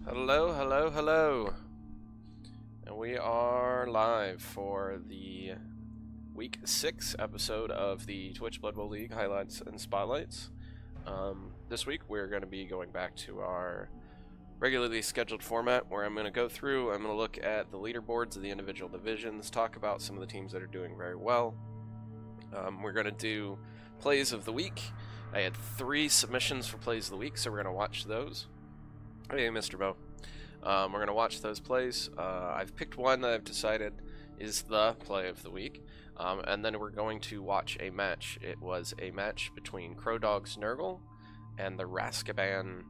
Hello, hello, hello. And we are live for the Week 6 episode of the Twitch Blood Bowl League Highlights and Spotlights. This week we're going to be going back to our regularly scheduled format where I'm going to go through, I'm going to look at the leaderboards of the individual divisions, talk about some of the teams that are doing very well. We're going to do plays of the week. I had 3 submissions for plays of the week, so we're going to watch those. Hey, Mr. Bo. We're going to watch those plays. I've picked one that I've decided is the play of the week. And then we're going to watch a match. It was a match between Crow Dog's Nurgle and the Raskaban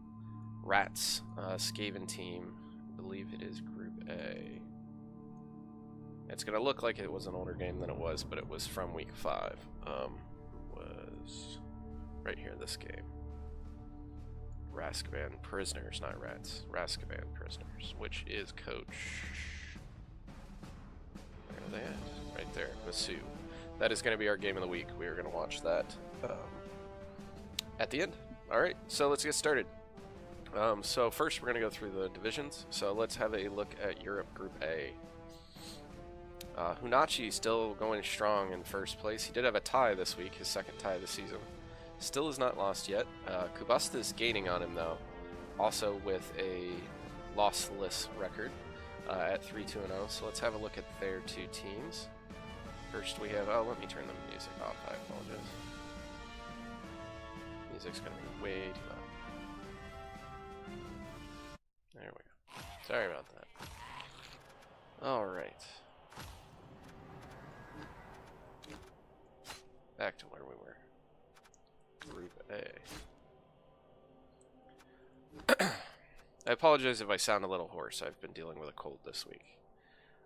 Rats Skaven team. I believe it is Group A. It's going to look like it was an older game than it was, but it was from Week 5. Was right here, this game. Raskaban Prisoners, not Rats. Raskaban Prisoners, which is Coach... Where are they at? Right there, Masu. That is going to be our game of the week. We are going to watch that at the end. Alright, so let's get started. So first we're going to go through the divisions. So let's have a look at Europe Group A. Hunachi still going strong in first place. He did have a tie this week, his second tie of the season. Still has not lost yet. Kubusta's gaining on him though, also with a lossless record at 3-2-0. So let's have a look at their 2 teams. First we have, let me turn the music off, I apologize. Music's gonna be way too loud. There we go. Sorry about that. Alright. Back to where we were. Group A. I apologize if I sound a little hoarse. I've been dealing with a cold this week.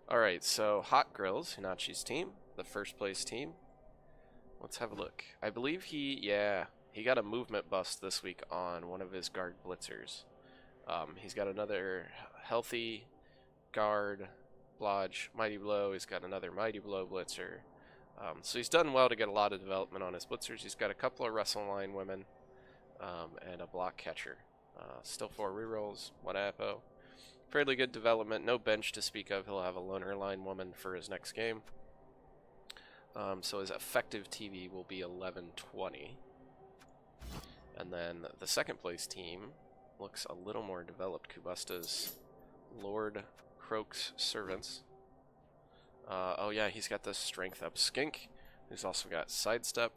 Alright, so Hot Grills, Hunachi's team, the first place team. Let's have a look. I believe he got a movement bust this week on one of his guard blitzers. He's got another healthy guard blodge mighty blow. He's got another mighty blow blitzer. So he's done well to get a lot of development on his blitzers. He's got a couple of wrestle line women and a block catcher. Still 4 rerolls, 1 apo. Fairly good development, no bench to speak of. He'll have a loner line woman for his next game. So his effective TV will be 1120. And then the second place team looks a little more developed. Kubusta's Lord Croak's Servants. Oh yeah, he's got the strength up skink. He's also got sidestep.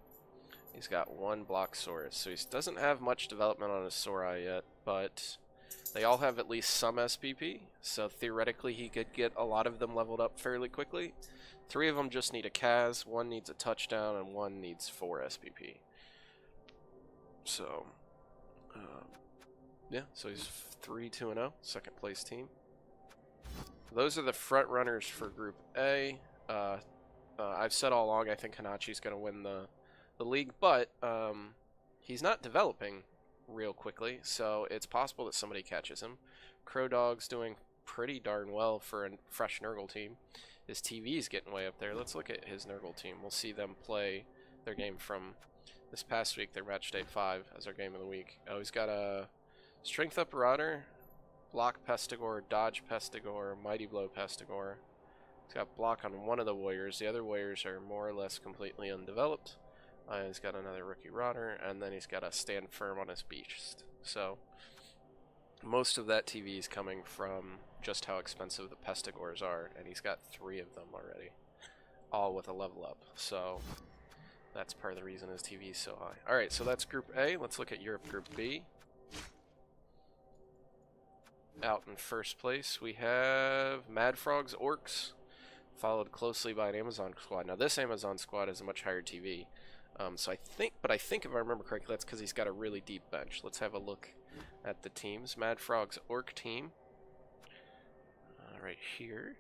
He's got 1 block Saurus. So he doesn't have much development on his Saurai yet, but they all have at least some SPP. So theoretically he could get a lot of them leveled up fairly quickly. 3 of them just need a Kaz, 1 needs a touchdown, and 1 needs 4 SPP. So, yeah, so he's 3-2-0, second place team. Those are the front runners for Group A. I've said all along I think Hanachi's going to win the league, but he's not developing real quickly, so it's possible that somebody catches him. Crow Dog's doing pretty darn well for a fresh Nurgle team. His TV's getting way up there. Let's look at his Nurgle team. We'll see them play their game from this past week, their match day 5 as our game of the week. Oh, he's got a Strength Up Marauder, Block Pestigore, Dodge Pestigore, Mighty Blow Pestigore. He's got block on 1 of the warriors. The other warriors are more or less completely undeveloped. He's got another Rookie Rauder, and then he's got a Stand Firm on his Beast. So most of that TV is coming from just how expensive the Pestigores are, and he's got 3 of them already, all with a level up. So that's part of the reason his TV is so high. Alright, so that's Group A. Let's look at Europe Group B. Out in first place, we have Mad Frog's Orcs, followed closely by an Amazon squad. Now, this Amazon squad has a much higher TV, so I think if I remember correctly, that's because he's got a really deep bench. Let's have a look at the teams. Mad Frog's Orc team, right here.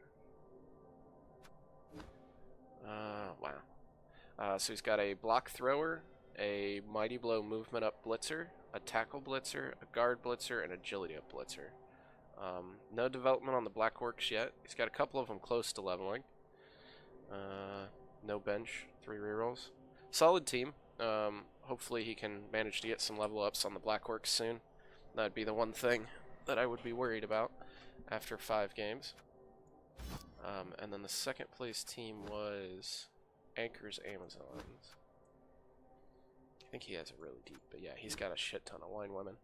Wow. So he's got a block thrower, a mighty blow movement up blitzer, a tackle blitzer, a guard blitzer, and agility up blitzer. No development on the Black Orcs yet. He's got a couple of them close to leveling. No bench, 3 rerolls. Solid team. Hopefully he can manage to get some level ups on the Black Orcs soon. That'd be the one thing that I would be worried about after 5 games. And then the second place team was Anchor's Amazons. I think he has it really deep, but yeah, he's got a shit ton of wine women.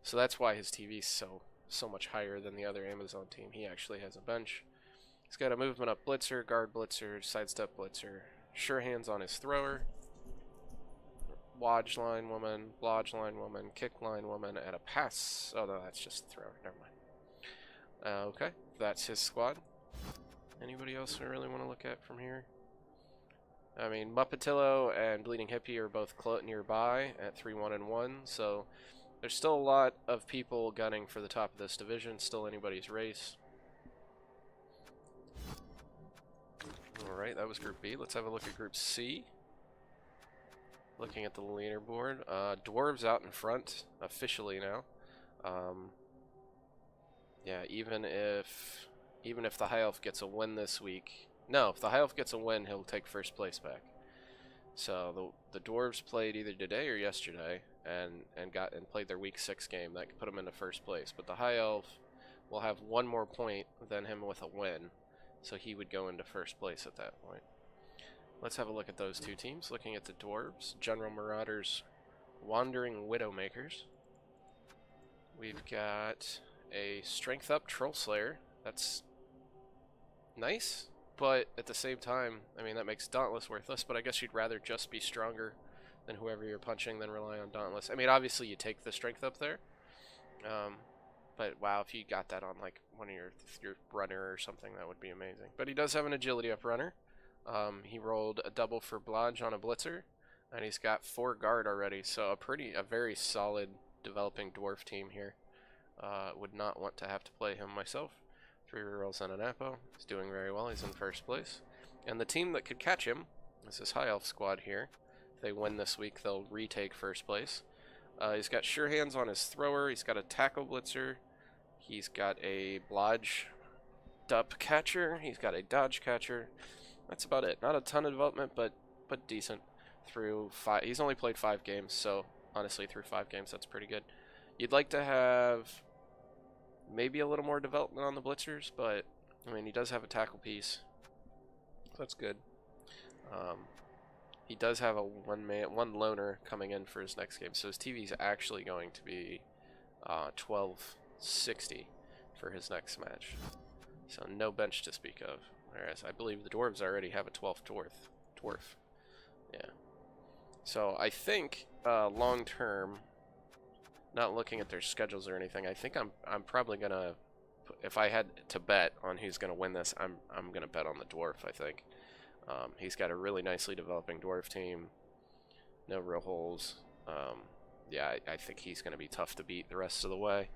So that's why his TV's so much higher than the other Amazon team. He actually has a bench. He's got a movement up blitzer, guard blitzer, sidestep blitzer, sure hands on his thrower, Wodge line woman, blodge line woman, kick line woman, and a pass. Oh no, that's just a thrower. Never mind. Okay, that's his squad. Anybody else we really want to look at from here? I mean, Muppetillo and Bleeding Hippie are both nearby at 3-1-1, so there's still a lot of people gunning for the top of this division. Still anybody's race. Alright, that was Group B. Let's have a look at Group C. Looking at the leaderboard. Dwarves out in front, officially now. Yeah, even if the High Elf gets a win this week... No, if the High Elf gets a win, he'll take first place back. So the Dwarves played either today or yesterday and played their Week 6 game. That could put him into first place. But the High Elf will have one more point than him with a win. So he would go into first place at that point. Let's have a look at those two teams. Looking at the Dwarves, GeneralMarauders, Wandering Widowmakers. We've got a Strength Up Troll Slayer. That's nice, but at the same time, I mean, that makes Dauntless worthless, but I guess you'd rather just be stronger than whoever you're punching than rely on Dauntless. I mean, obviously you take the Strength Up there, but wow, if you got that on like one of your runner or something, that would be amazing. But he does have an Agility Up runner. He rolled a double for Blodge on a Blitzer, and he's got 4 guard already, so a very solid developing dwarf team here. Would not want to have to play him myself. 3 rerolls and an Apo. He's doing very well. He's in first place. And the team that could catch him is this High Elf squad here. If they win this week, they'll retake first place. He's got sure hands on his thrower. He's got a tackle blitzer. He's got a blodge dup catcher. He's got a dodge catcher. That's about it. Not a ton of development, but decent. Through 5, he's only played 5 games, so honestly, through 5 games, that's pretty good. You'd like to have maybe a little more development on the blitzers, but I mean, he does have a tackle piece. That's good. He does have a one loner coming in for his next game, so his TV is actually going to be 1260 for his next match. So no bench to speak of. Whereas I believe the Dwarves already have a 12th dwarf. Yeah. So I think long term, not looking at their schedules or anything, I think I'm probably gonna, if I had to bet on who's gonna win this, I'm gonna bet on the dwarf. I think he's got a really nicely developing dwarf team, no real holes. Yeah, I think he's gonna be tough to beat the rest of the way.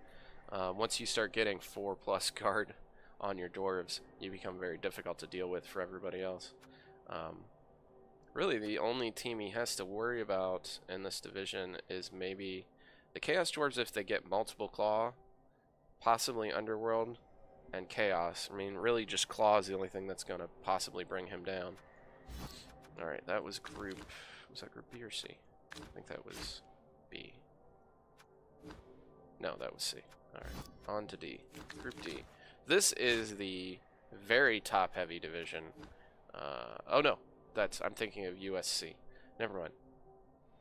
Once you start getting 4+ guard on your dwarves, you become very difficult to deal with for everybody else. Really, the only team he has to worry about in this division is maybe the Chaos Dwarves if they get multiple Claw, possibly Underworld, and Chaos. I mean, really just Claw is the only thing that's going to possibly bring him down. Alright, that was Group... Was that Group B or C? I think that was B. No, that was C. Alright, on to D. Group D. This is the very top-heavy division. Oh no, I'm thinking of USC. Never mind.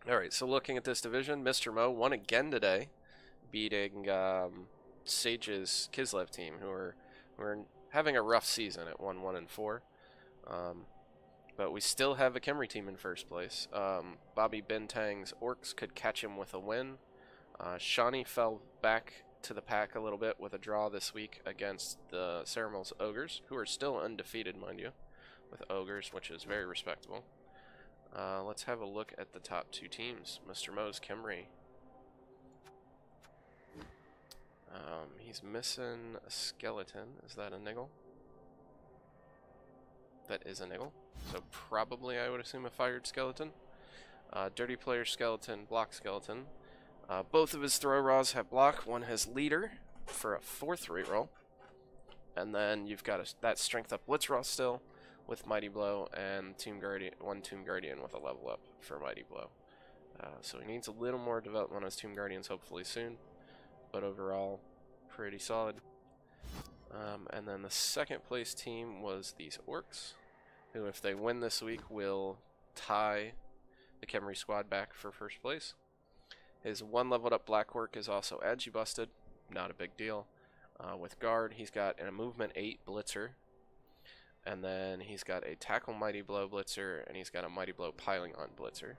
Alright, so looking at this division, Mr. Mo won again today, beating Sage's Kislev team, who are having a rough season at 1-1-4. But we still have a Khemri team in first place. Bobby Bintang's Orcs could catch him with a win. Shawnee fell back to the pack a little bit with a draw this week against the Ceremal's Ogres, who are still undefeated, mind you, with Ogres, which is very respectable. Let's have a look at the top 2 teams. Mr. Mo's Khemri. He's missing a skeleton. Is that a niggle? That is a niggle. So probably, I would assume, a fired skeleton. Dirty player skeleton, block skeleton. Both of his throw raws have block. One has leader for a 4th reroll. And then you've got that strength up blitz raw still with Mighty Blow, and one Tomb Guardian with a level up for Mighty Blow. So he needs a little more development on his Tomb Guardians hopefully soon. But overall, Pretty solid. And then the second place team was these Orcs, who if they win this week will tie the Khemri squad back for first place. His 1 leveled up Black Orc is also agi busted, not a big deal. With guard, he's got a movement 8 blitzer, and then he's got a tackle mighty blow blitzer, and he's got a mighty blow piling on blitzer.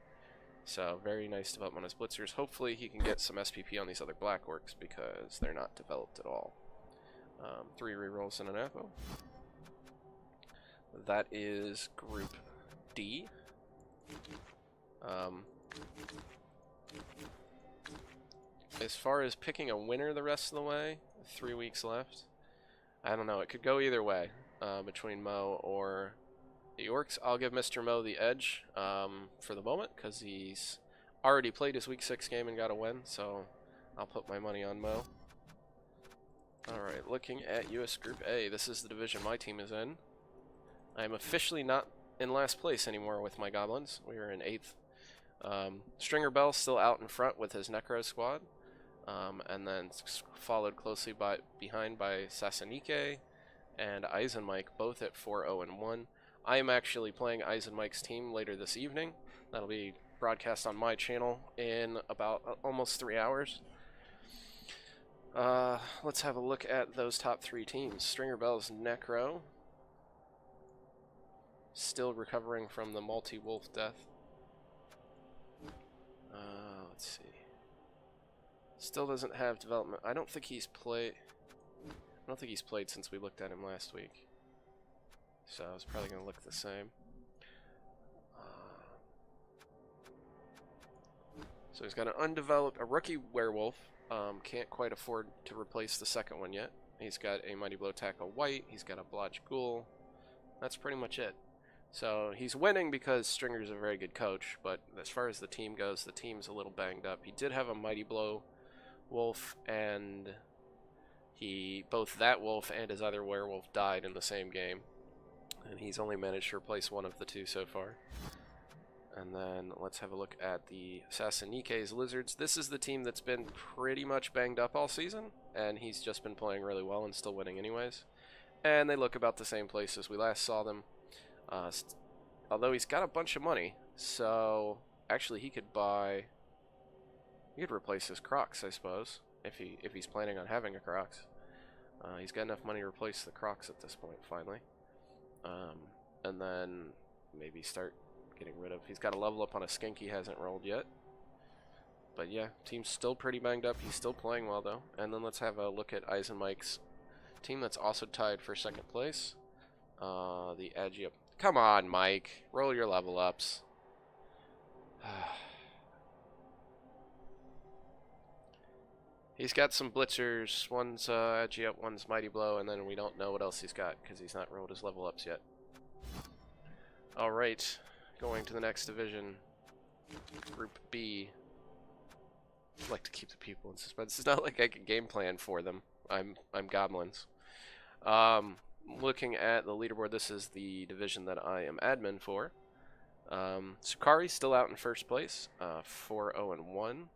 So very nice development on his blitzers. Hopefully he can get some SPP on these other Black Orcs because they're not developed at all. 3 rerolls and an Apo. That is Group D. As far as picking a winner the rest of the way, 3 weeks left. I don't know, it could go either way between Mo or the Orcs. I'll give Mr. Mo the edge for the moment because he's already played his week 6 game and got a win, so I'll put my money on Mo. Alright, looking at US Group A, this is the division my team is in. I'm officially not in last place anymore with my Goblins. We are in 8th. Stringer Bell still out in front with his Necro squad, and then followed closely behind by SasaNique and SasaNique, both at 4-0-1. I am actually playing SasaNique's team later this evening. That'll be broadcast on my channel in about almost 3 hours. Let's have a look at those top 3 teams. Stringer Bell's Necro, still recovering from the multi-wolf death. Let's see. Still doesn't have development. I don't think he's played since we looked at him last week. So it's probably going to look the same. So he's got an undeveloped, a rookie werewolf. Can't quite afford to replace the second one yet. He's got a Mighty Blow Tackle White. He's got a Blotch Ghoul. That's pretty much it. So he's winning because Stringer's a very good coach, but as far as the team goes, the team's a little banged up. He did have a Mighty Blow Wolf, and both that wolf and his other werewolf died in the same game. And he's only managed to replace one of the 2 so far. And then let's have a look at the SasaNique's Lizards. This is the team that's been pretty much banged up all season, and he's just been playing really well and still winning anyways. And they look about the same place as we last saw them. Although he's got a bunch of money, so actually he could replace his Crocs, I suppose, if he's planning on having a Crocs. He's got enough money to replace the Crocs at this point, finally. And then maybe start getting rid of. He's got a level up on a skink he hasn't rolled yet. But yeah, team's still pretty banged up. He's still playing well though. And then let's have a look at SasaNique's team that's also tied for 2nd place. The agi up. Come on, Mike. Roll your level ups. He's got some blitzers. One's agi up, one's Mighty Blow, and then we don't know what else he's got because he's not rolled his level ups yet. Alright. Going to the next division, Group B. I'd like to keep the people in suspense. It's not like I can game plan for them. I'm Goblins. Looking at the leaderboard, this is the division that I am admin for. Tsukari still out in first place, 4-0-1.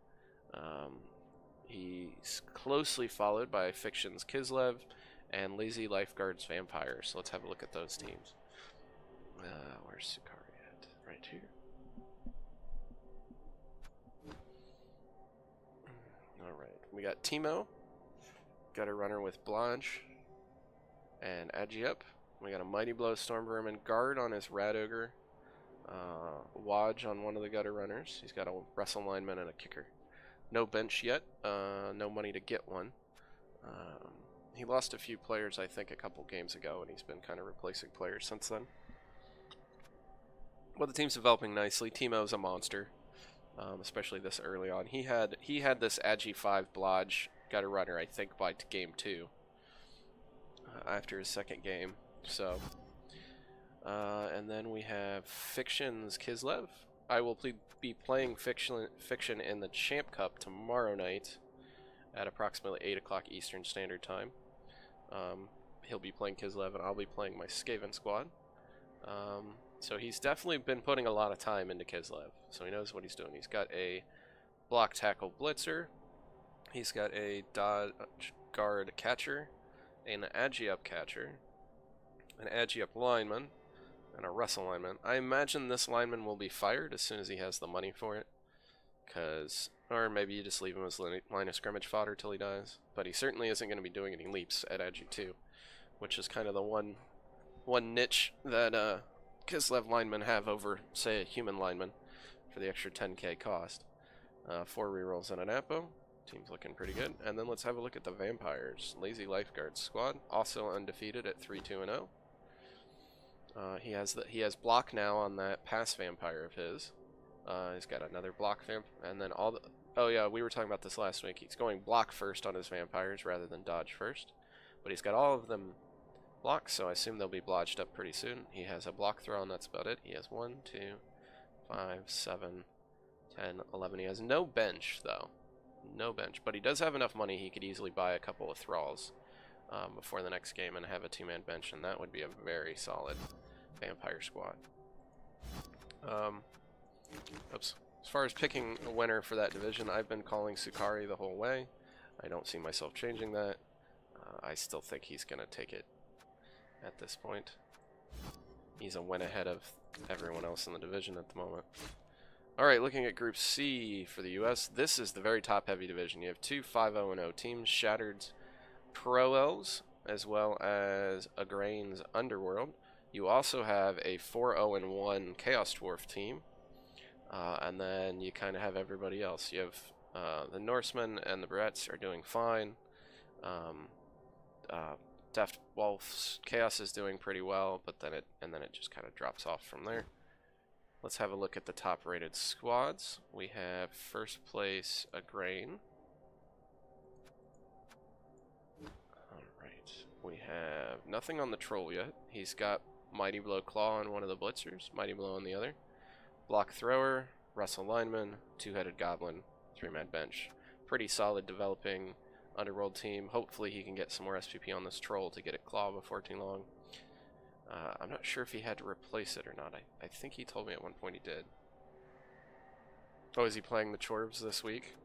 He's closely followed by Fiction's Kislev and Lazy Lifeguard's Vampire. So let's have a look at those teams. Where's Tsukari? Right here. Alright, we got Timo, got a runner with Blanche and agi up. We got a Mighty Blow Storm Vermin guard on his Rat Ogre, Wodge on one of the gutter runners. He's got a Wrestle Lineman and a Kicker. No bench yet, no money to get one. He lost a few players, I think, a couple games ago, and he's been kind of replacing players since then. Well, the team's developing nicely. Timo's a monster, especially this early on. He had this agi 5 Blodge gutter runner, I think, by game 2 after his 2nd game. So, and then we have Fiction's Kislev. I will be playing Fiction in the Champ Cup tomorrow night at approximately 8 o'clock Eastern Standard Time. He'll be playing Kislev, and I'll be playing my Skaven squad. So he's definitely been putting a lot of time into Kislev, so he knows what he's doing. He's got a Block Tackle Blitzer. He's got a Dodge Guard catcher, an Agi-up catcher, an Agi-up lineman, and a Wrestle lineman. I imagine this lineman will be fired as soon as he has the money for it. Or maybe you just leave him as line of scrimmage fodder till he dies. But he certainly isn't going to be doing any leaps at Agi 2, which is kind of the one niche that Kislev linemen have over, say, a human lineman for the extra 10k cost. 4 rerolls and an Apo. Team's looking pretty good. And then let's have a look at the Vampires. Lazy Lifeguard squad, also undefeated at 3-2-0. He has block now on that pass vampire of his. He's got another block vamp, and then all the... Oh yeah, we were talking about this last week. He's going block first on his vampires rather than dodge first. But he's got all of them blocked, so I assume they'll be blodged up pretty soon. He has a block throw, and that's about it. He has 1, 2, 5, 7, 10, 11. He has no bench, though. No bench. But he does have enough money he could easily buy a couple of thralls before the next game and have a 2-man bench, and that would be a very solid vampire squad. Oops. As far as picking a winner for that division, I've been calling Tsukari the whole way. I don't see myself changing that. I still think he's going to take it at this point. He's a win ahead of everyone else in the division at the moment. Alright, looking at Group C for the US, this is the very top-heavy division. You have two 5-0-0 teams, Shattered's Pro Elves, as well as Agrain's Underworld. You also have a 4-0-1 Chaos Dwarf team. And then you kind of have everybody else. You have the Norsemen and the Brettes are doing fine. Deft Wolf's Chaos is doing pretty well, but then it just kind of drops off from there. Let's have a look at the top-rated squads. We have first place Agrain. Alright. We have nothing on the Troll yet. He's got Mighty Blow Claw on one of the Blitzers, Mighty Blow on the other. Block Thrower, Wrestle Lineman, Two-Headed Goblin, 3-man bench. Pretty solid developing Underworld team. Hopefully he can get some more SPP on this Troll to get it Claw before too long. I'm not sure if he had to replace it or not. I think he told me at one point he did. Oh, is he playing the Dwarves this week?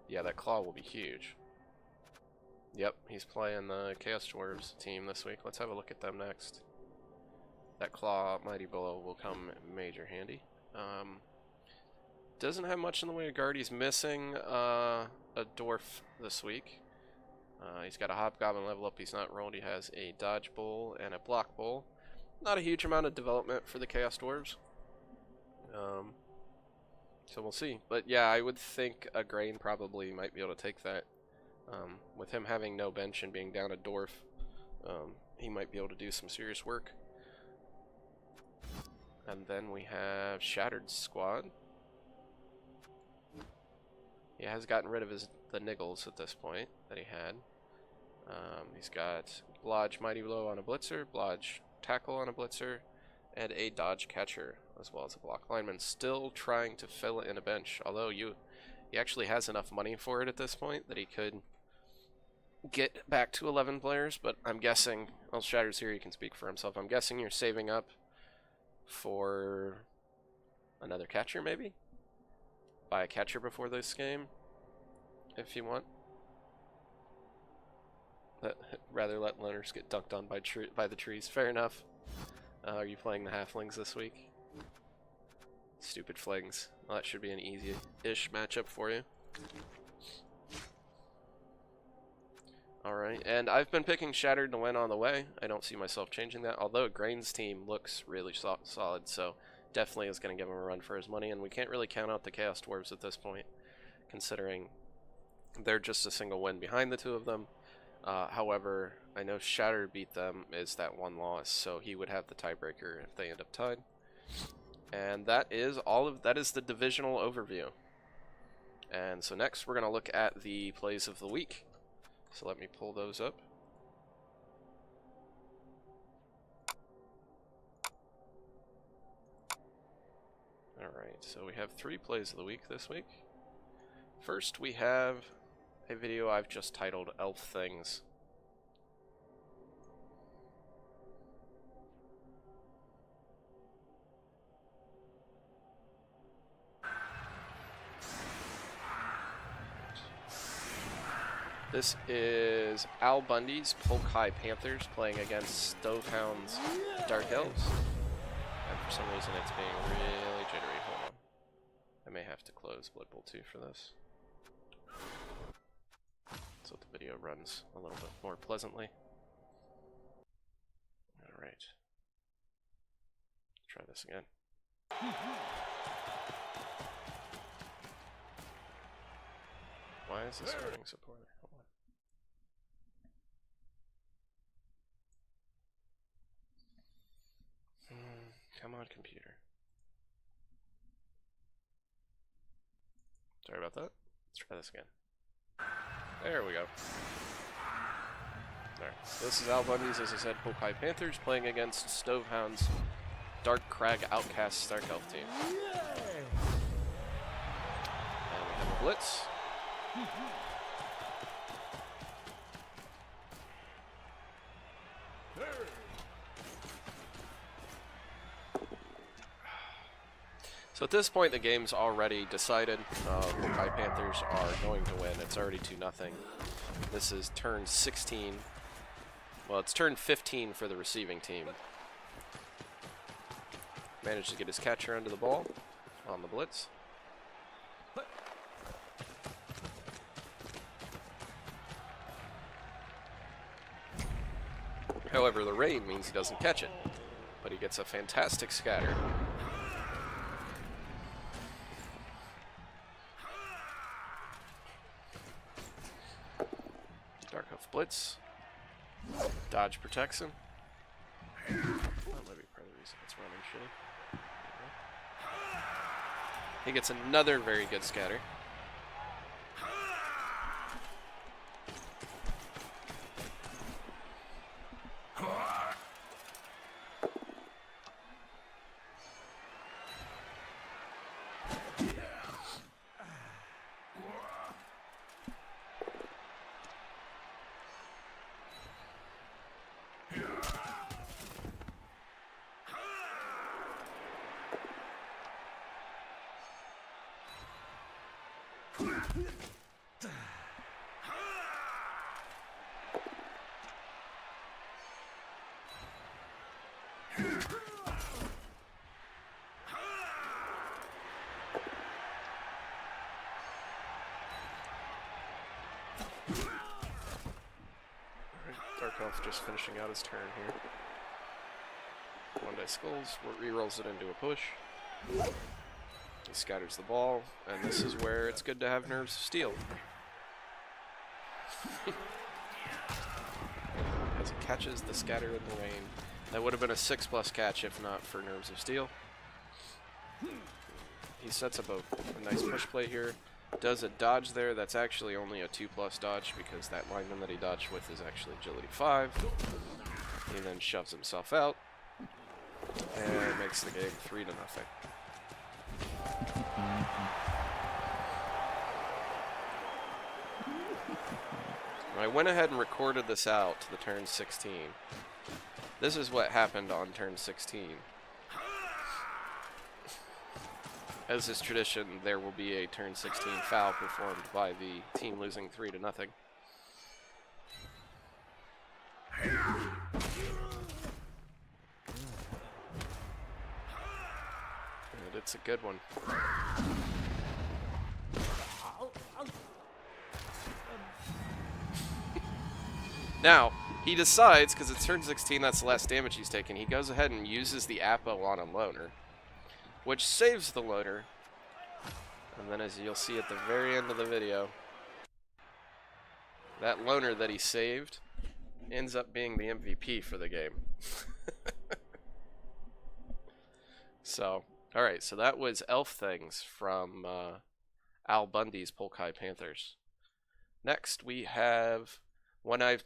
Yeah, that Claw will be huge. Yep, he's playing the Chaos Dwarves team this week. Let's have a look at them next. That Claw Mighty Blow will come major handy. Doesn't have much in the way of guard. He's missing a Dwarf this week. He's got a Hobgoblin level up. He's not rolled. He has a Dodge Bowl and a Block Bowl. Not a huge amount of development for the Chaos Dwarves. So we'll see. But yeah, I would think Agrain probably might be able to take that. With him having no bench and being down a Dwarf, he might be able to do some serious work. And then we have Shattered Squad. He has gotten rid of the niggles at this point that he had. He's got Blodge Mighty Blow on a Blitzer, Blodge Tackle on a Blitzer, and a Dodge Catcher, as well as a Block Lineman. Still trying to fill in a bench, although he actually has enough money for it at this point that he could get back to 11 players, but I'm guessing, well, Shatter's here, he can speak for himself. I'm guessing you're saving up for another catcher, maybe? Buy a catcher before this game, if you want. Rather let Loners get dunked on by the trees. Fair enough. Are you playing the Halflings this week? Stupid Flings. Well, that should be an easy-ish matchup for you. Alright, and I've been picking Shattered to win on the way. I don't see myself changing that, although Grain's team looks really solid, so definitely is going to give him a run for his money, and we can't really count out the Chaos Dwarves at this point, considering they're just a single win behind the two of them. However, I know Shattered beat them is that one loss, so he would have the tiebreaker if they end up tied. And that is the divisional overview. And so next we're going to look at the plays of the week. So let me pull those up. Alright, so we have 3 plays of the week this week. First, we have a video I've just titled Elf Things. This is Bundy's Polk Panthers playing against Stovehound's Dark Elves. And for some reason it's being really jittery. Hold on. I may have to close Blood Bowl 2 for this, so the video runs a little bit more pleasantly. Alright. Try this again. Why is this running so poorly? Hold on. Come on, computer. Sorry about that. Let's try this again. There we go. Alright, this is Bundy's, as I said, Polk Panthers playing against Stovehound's Dark Crag Outcasts Dark Elf team. And we have a blitz. So at this point, the game's already decided. Polk Panthers are going to win. It's already 2-0. This is turn 16. Well, it's turn 15 for the receiving team. Managed to get his catcher under the ball on the blitz. However, the rain means he doesn't catch it, but he gets a fantastic scatter. Dark Elf blitz. Dodge protects him. That might be part of the reason it's running shitty. He gets another very good scatter. Dark Elf just finishing out his turn here. One die skulls, re-rolls it into a push. He scatters the ball, and this is where it's good to have Nerves of Steel. As he catches the scatter in the rain. That would have been a 6+ catch if not for Nerves of Steel. He sets up a nice push play here. Does a dodge there that's actually only a 2+ dodge because that lineman that he dodged with is actually agility 5. He then shoves himself out and makes the game 3-0. I went ahead and recorded this out to the turn 16. This is what happened on turn 16. As is tradition, there will be a turn 16 foul performed by the team losing 3-0. And it's a good one. Now, he decides, because it's turn 16, that's the last damage he's taken, he goes ahead and uses the Apo on a loner, which saves the loner. And then as you'll see at the very end of the video, that loner that he saved ends up being the MVP for the game. So, alright, so that was Elf Things from Bundy's Polk Panthers. Next we have one I've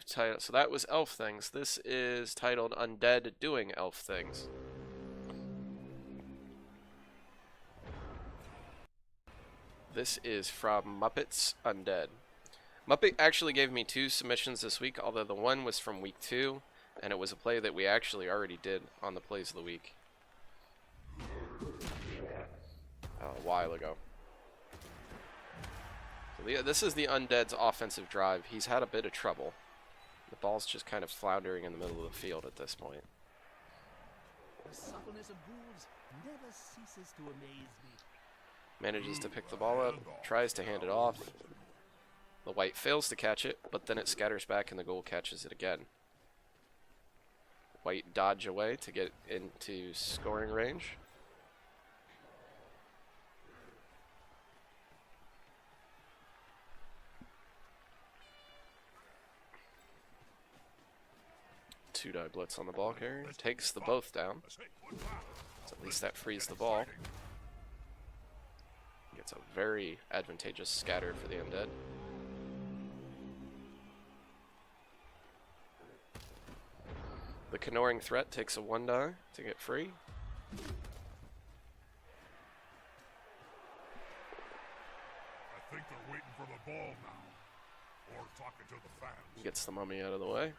titled, so that was Elf Things. This is titled Undead Doing Elf Things. This is from Muppets Undead. Muppet actually gave me 2 submissions this week, although the one was from week 2, and it was a play that we actually already did on the Plays of the Week a while ago. This is the Undead's offensive drive. He's had a bit of trouble. The ball's just kind of floundering in the middle of the field at this point. The suppleness of ghouls never ceases to amaze me. Manages to pick the ball up, tries to hand it off. The white fails to catch it, but then it scatters back and the ghoul catches it again. White dodge away to get into scoring range. Two-die blitz on the ball carrier. Takes the both down. So at least that frees the ball. Gets a very advantageous scatter for the Undead. The Canoring threat takes a 1-die to get free. I think they're waiting for the ball now. Or talking to the fans. Gets the mummy out of the way.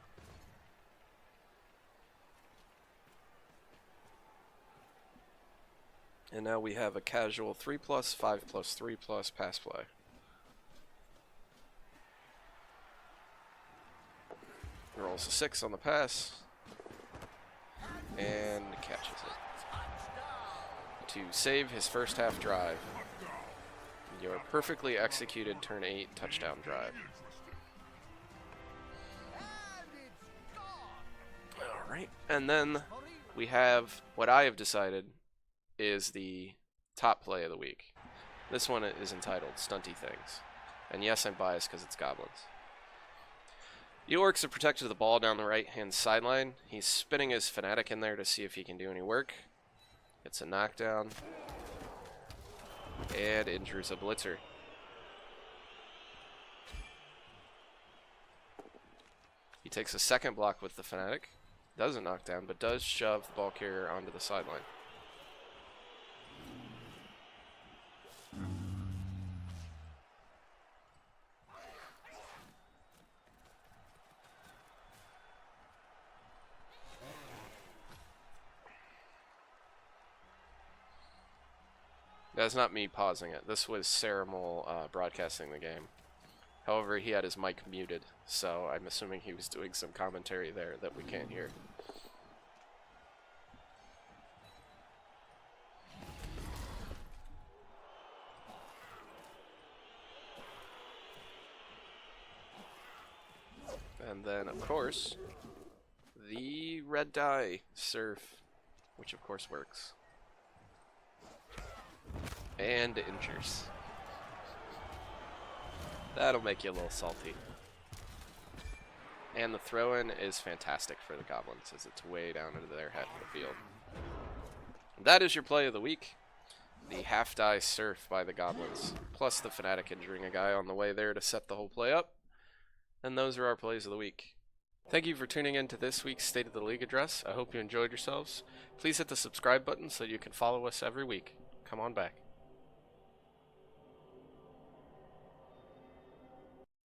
And now we have a casual 3+, 5+, 3+ pass play. Rolls a 6 on the pass. And catches it. To save his first half drive. Your perfectly executed turn 8 touchdown drive. Alright, and then we have what I have decided is the top play of the week. This one is entitled Stunty Things. And yes, I'm biased because it's goblins. The Orcs have protected the ball down the right-hand sideline. He's spinning his Fanatic in there to see if he can do any work. Gets a knockdown. And injures a blitzer. He takes a second block with the Fanatic. Doesn't knock down, but does shove the ball carrier onto the sideline. That's not me pausing it. This was Ceramol broadcasting the game. However, he had his mic muted, so I'm assuming he was doing some commentary there that we can't hear. And then, of course, the red die surf, which of course works. And injures. That'll make you a little salty. And the throw-in is fantastic for the goblins as it's way down into their half of the field. That is your play of the week. The half-die surf by the goblins, plus the Fanatic injuring a guy on the way there to set the whole play up. And those are our plays of the week. Thank you for tuning in to this week's State of the League address. I hope you enjoyed yourselves. Please hit the subscribe button so you can follow us every week. Come on back.